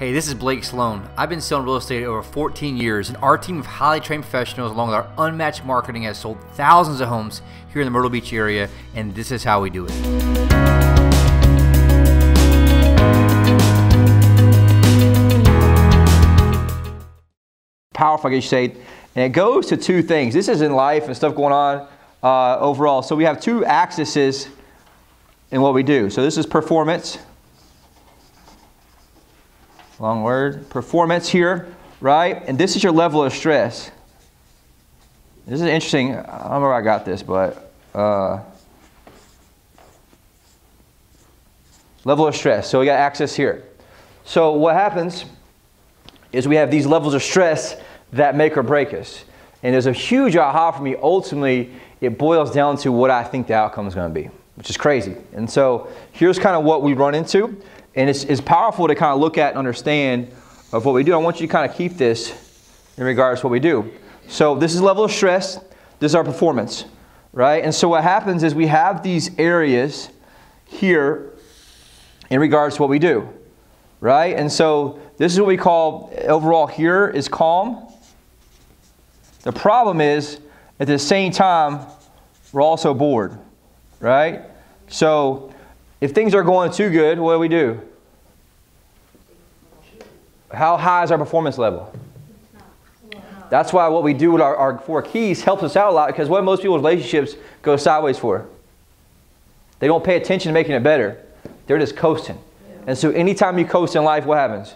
Hey, this is Blake Sloan. I've been selling real estate over 14 years, and our team of highly trained professionals, along with our unmatched marketing, has sold thousands of homes here in the Myrtle Beach area, and this is how we do it. Powerful, I guess you say, and it goes to two things. This is in life and stuff going on overall. So we have two axes in what we do. So this is performance. Long word. Performance here, right? And this is your level of stress. This is interesting. I don't know where I got this, but level of stress. So we got access here. So what happens is we have these levels of stress that make or break us. And there's a huge aha for me. Ultimately, it boils down to what I think the outcome is going to be, which is crazy. And so here's kind of what we run into. And it's powerful to kind of look at and understand of what we do. I want you to kind of keep this in regards to what we do. So this is level of stress. This is our performance, right? And so what happens is we have these areas here in regards to what we do, right? And so this is what we call, overall here is calm. The problem is, at the same time, we're also bored, right? So if things are going too good, what do? How high is our performance level? That's why what we do with our 4 keys helps us out a lot, because what most people's relationships go sideways for? They don't pay attention to making it better. They're just coasting. Yeah. And so anytime you coast in life, what happens?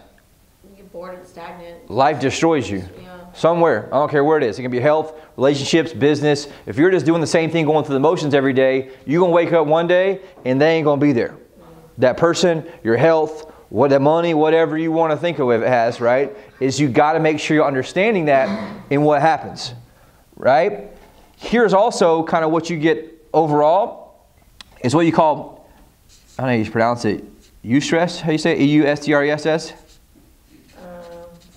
You get bored and stagnant. Life destroys you. Yeah. Somewhere. I don't care where it is. It can be health, relationships, business. If you're just doing the same thing, going through the motions every day, you're going to wake up one day and they ain't going to be there. That person, your health, what the money, whatever you want to think of it has, right, is you got to make sure you're understanding that in what happens, right? Here's also kind of what you get overall is what you call, I don't know how you pronounce it, eustress, how you say it? E-U-S-T-R-E-S-S?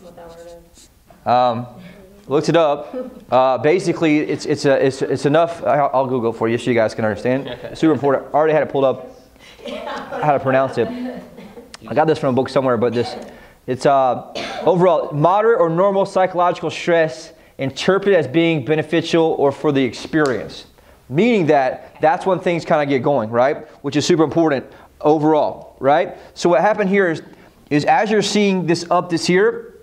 What that word is. Looked it up. Basically, it's enough. I'll Google it for you so you guys can understand. Super important. I already had it pulled up how to pronounce it. I got this from a book somewhere, but it's overall moderate or normal psychological stress interpreted as being beneficial or for the experience. Meaning that's when things kind of get going, right? Which is super important overall, right? So what happened here is as you're seeing this up this here,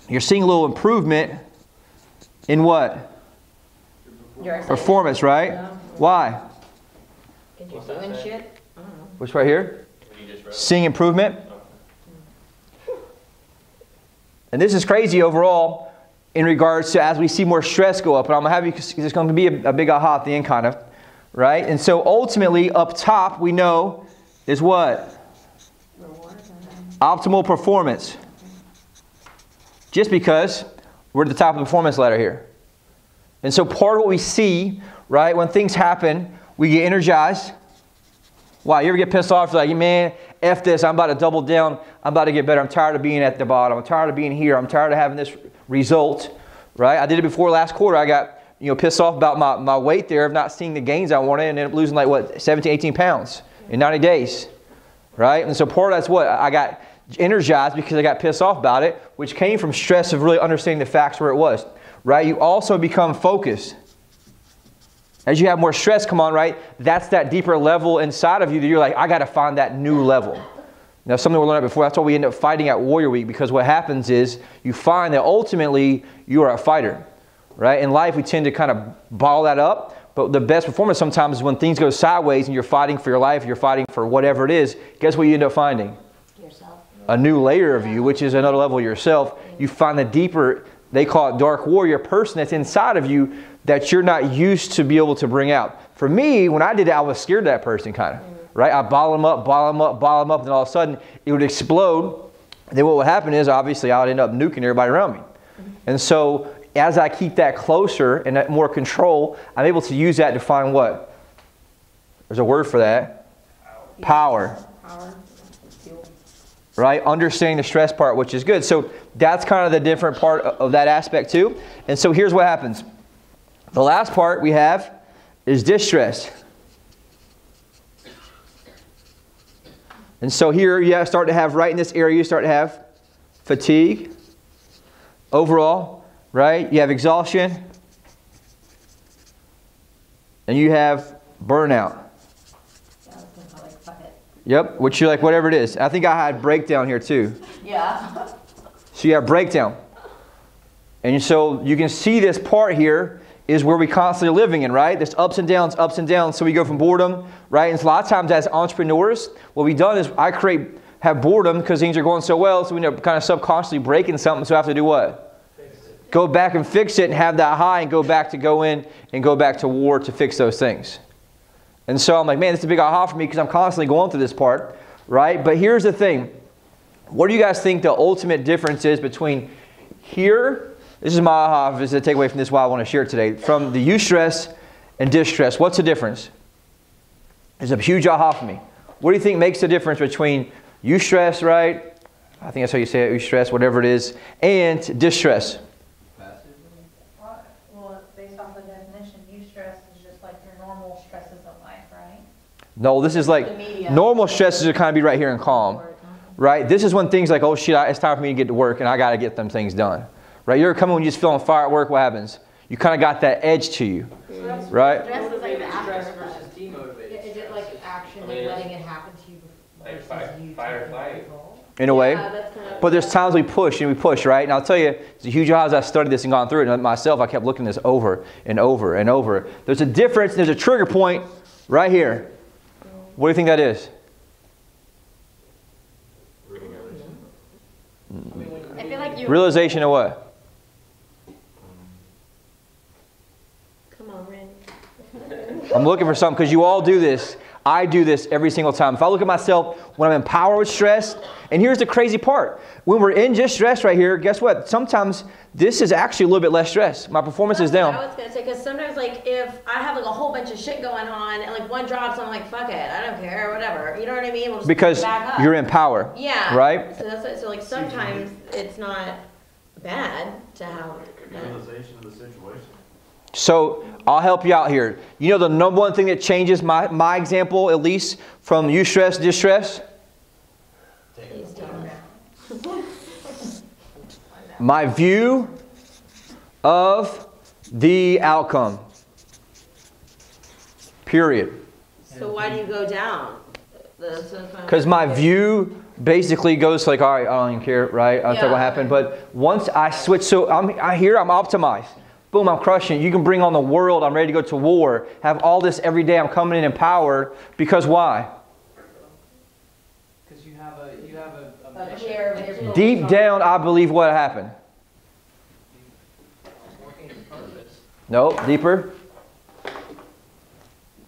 you're seeing a little improvement in what? Performance, right? Yeah. Why? Because you're doing shit. I don't know. What's right here? Seeing improvement. And this is crazy overall in regards to as we see more stress go up. And I'm going to have you, because it's going to be a big aha at the end kind of, right? And so ultimately up top we know is what? Optimal performance. Just because we're at the top of the performance ladder here. And so part of what we see, right, when things happen, we get energized. Why? You ever get pissed off? You're like, man, F this, I'm about to double down. I'm about to get better. I'm tired of being at the bottom. I'm tired of being here. I'm tired of having this result, right? I did it before last quarter. I got pissed off about my weight there of not seeing the gains I wanted, and ended up losing like, what, 17, 18 pounds in 90 days, right? And so part of that's what? I got energized because I got pissed off about it, which came from stress of really understanding the facts where it was, right? You also become focused. As you have more stress come on, right, that's that deeper level inside of you that you're like, I got to find that new level. Now, something we learned before, that's why we end up fighting at Warrior Week, because what happens is you find that ultimately you are a fighter, right? In life, we tend to kind of bottle that up, but the best performance sometimes is when things go sideways and you're fighting for your life, you're fighting for whatever it is. Guess what you end up finding? Yourself. A new layer of you, which is another level of yourself. You find the deeper, they call it dark warrior person that's inside of you that you're not used to be able to bring out. For me, when I did it, I was scared of that person kind of, right? I bottle them up, and all of a sudden it would explode. And then what would happen is, obviously, I would end up nuking everybody around me. And so as I keep that closer and that more control, I'm able to use that to find what? There's a word for that. Power. Right? Understanding the stress part, which is good. So that's kind of the different part of that aspect too. And so here's what happens. The last part we have is distress. And so here you start to have, right in this area, you start to have fatigue, overall, right? You have exhaustion, and you have burnout. Yep, which you're like, whatever it is. I think I had breakdown here too. Yeah. So you have breakdown. And so you can see this part here is where we constantly are living in, right? There's ups and downs, ups and downs. So we go from boredom, right? And so a lot of times as entrepreneurs, what we've done is have boredom because things are going so well. So we end up kind of subconsciously breaking something. So I have to do what? Go back and fix it and have that high and go back to war to fix those things. And so I'm like, man, this is a big aha for me because I'm constantly going through this part, right? But here's the thing. What do you guys think the ultimate difference is between here? This is my aha. This is a takeaway from this why I want to share it today. From the eustress and distress, what's the difference? There's a huge aha for me. What do you think makes the difference between eustress, right? I think that's how you say it, eustress, whatever it is, and distress. Well, based off the definition, eustress is just like your normal stresses of life, right? No, this is like normal stresses are kind of be right here in calm, right? This is when things like, oh shit, it's time for me to get to work and I got to get them things done, right? You're coming when you just feel on fire at work, what happens? You kind of got that edge to you, right? Stress is like the Stress after. versus demotivated. Is it like action, like letting it happen to you Like versus you fire or taking flight. control? In a way. Yeah, that's kind of, But there's times we push, right? And I'll tell you, it's a huge aha as I studied this and gone through it. And myself, I kept looking at this over and over and over. There's a difference. There's a trigger point right here. What do you think that is? I feel like you. Realization of what? come on, Randy. I'm looking for something because you all do this. I do this every single time. If I look at myself when I'm empowered with stress, and here's the crazy part. When we're in just stress right here, guess what? Sometimes this is actually a little bit less stress. My performance is down. I was going to say, because sometimes like if I have like a whole bunch of shit going on and like one drops, I'm like, fuck it, I don't care, whatever. You know what I mean? We'll just Because back up. you're in power. Yeah. Right? So that's so like sometimes it's not bad to have that. Realization of the situation. So I'll help you out here. You know the number one thing that changes my example, at least from eustress, distress? Please tell me. My view of the outcome. Period. So why do you go down? Because my view basically goes like, all right, I don't even care, right? I don't care what happened. But once I switch, so I'm optimized. Boom, I'm crushing it. You can bring on the world. I'm ready to go to war. Have all this every day. I'm coming in power. Because why? Because you have a A mission. share of your Deep down, I believe what happened. Working in purpose. No, deeper.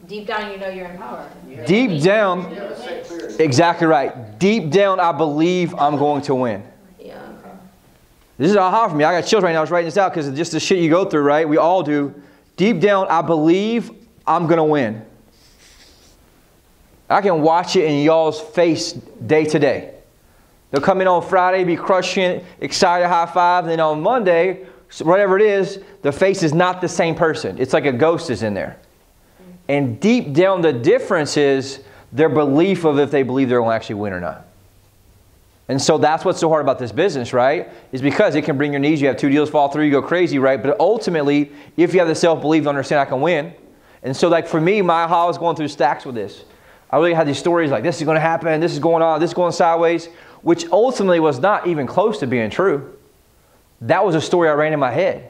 Deep down, you know you're in power. Deep down, exactly right. Deep down, I believe I'm going to win. Yeah. Okay. This is aha for me. I got chills right now. I was writing this out because it's just the shit you go through, right? We all do. Deep down, I believe I'm going to win. I can watch it in y'all's face day to day. They'll come in on Friday, be crushing, excited, high five. Then on Monday, whatever it is, the face is not the same person. It's like a ghost is in there. And deep down, the difference is their belief of if they believe they're going to actually win or not. And so that's what's so hard about this business, right? Is because it can bring your knees. You have 2 deals fall through, you go crazy, right? But ultimately, if you have the self-belief to understand I can win. And so like for me, my aha was going through stacks with this. I really had these stories like this is going to happen, this is going on, this is going sideways, which ultimately was not even close to being true. That was a story I ran in my head.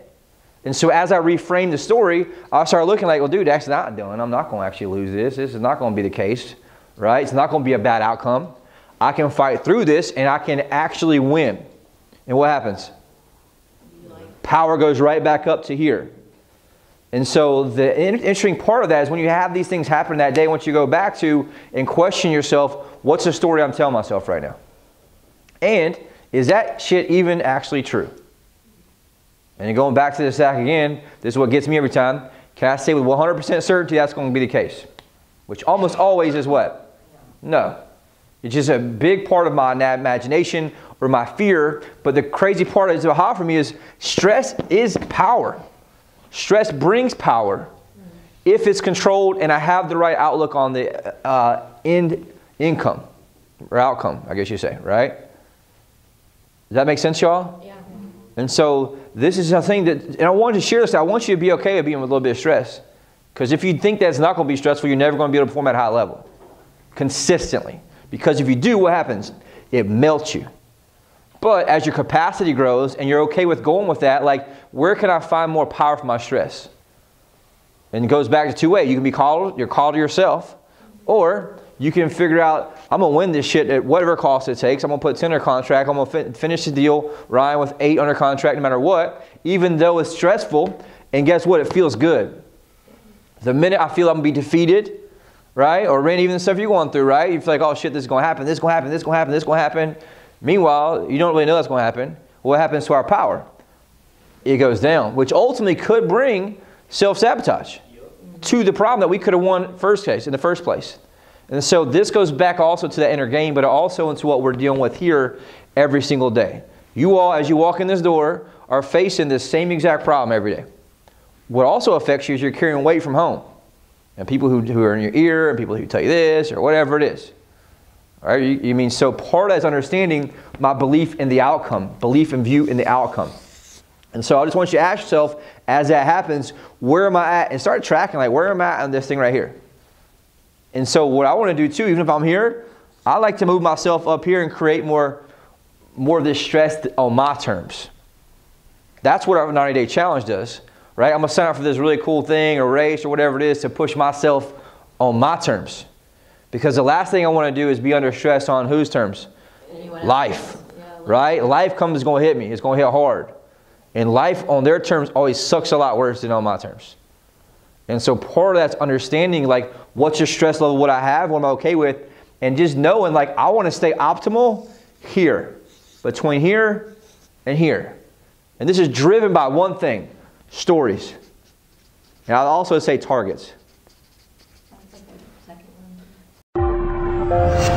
And so as I reframed the story, I started looking like, well, dude, that's not doing. I'm not going to actually lose this. This is not going to be the case, right? It's not going to be a bad outcome. I can fight through this and I can actually win. And what happens? Power goes right back up to here. And so the interesting part of that is when you have these things happen that day, once you go back to and question yourself, what's the story I'm telling myself right now? And is that shit even actually true? And then going back to the stack again, this is what gets me every time. Can I say with 100% certainty that's going to be the case? Which almost always is what? No. It's just a big part of my imagination or my fear. But the crazy part is aha for me is stress is power. Stress brings power if it's controlled and I have the right outlook on the end income or outcome, I guess you say, right? Does that make sense, y'all? Yeah. And so this is a thing that, and I wanted to share this. I want you to be okay with being with a little bit of stress. Because if you think that's not going to be stressful, you're never going to be able to perform at a high level consistently. Because if you do, what happens? It melts you. But as your capacity grows and you're okay with going with that, like, where can I find more power for my stress? And it goes back to two ways. You can be called, you're called to yourself, or you can figure out, I'm going to win this shit at whatever cost it takes. I'm going to put 10 under contract. I'm going to finish the deal, Ryan, with 8 under contract no matter what, even though it's stressful. And guess what? It feels good. The minute I feel I'm going to be defeated, right? Or Randy, even the stuff you're going through, right? You feel like, oh shit, this is going to happen, this is going to happen, this is going to happen, this is going to happen. Meanwhile, you don't really know that's going to happen. What happens to our power? It goes down, which ultimately could bring self-sabotage to the problem that we could have won in the first place. And so this goes back also to the inner game, but also into what we're dealing with here every single day. You all, as you walk in this door, are facing this same exact problem every day. What also affects you is you're carrying weight from home. And people who are in your ear, and people who tell you this, or whatever it is. All right, you mean, so part of that is understanding my belief in the outcome, belief and view in the outcome. And so I just want you to ask yourself, as that happens, where am I at? And start tracking, like, where am I at on this thing right here? And so what I want to do too, even if I'm here, I like to move myself up here and create more of this stress on my terms. That's what our 90-day challenge does, right? I'm going to sign up for this really cool thing or race or whatever it is to push myself on my terms. Because the last thing I want to do is be under stress on whose terms? Life, right? Life is going to hit me. It's going to hit hard. And life on their terms always sucks a lot worse than on my terms. And so part of that's understanding, like, what's your stress level, what I have, what I'm okay with, and just knowing, like, I want to stay optimal here, between here and here. And this is driven by one thing, stories. And I'll also say targets. Second one.